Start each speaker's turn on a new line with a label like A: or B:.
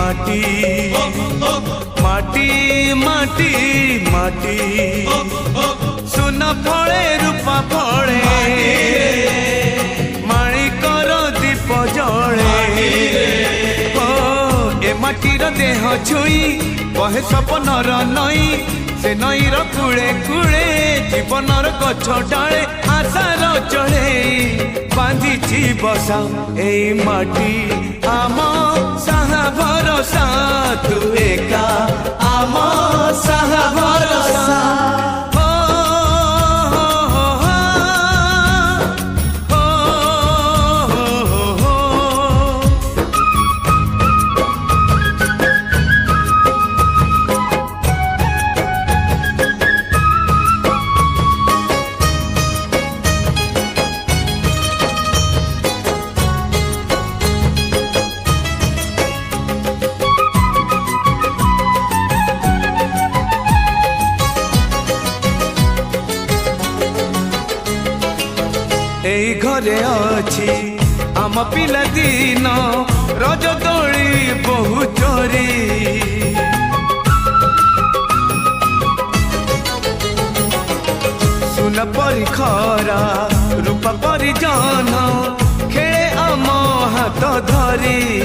A: माटी माटी माटी माटी सुन फले रूपा फले माणिकर दीप जले ए माटीर देह छुई कहे सपनर नई से नईर कूले कूले जीवनर गछ डाले आशार चढ़े बांधी बसा ए माटी आम साहा भरोसा तू एका आम साहा भरोसा एई घरे अछि आम पिला दिन रज दोली बहु चोरी सुन परी खरा रूप परी जन खेले आम हाथ धरी।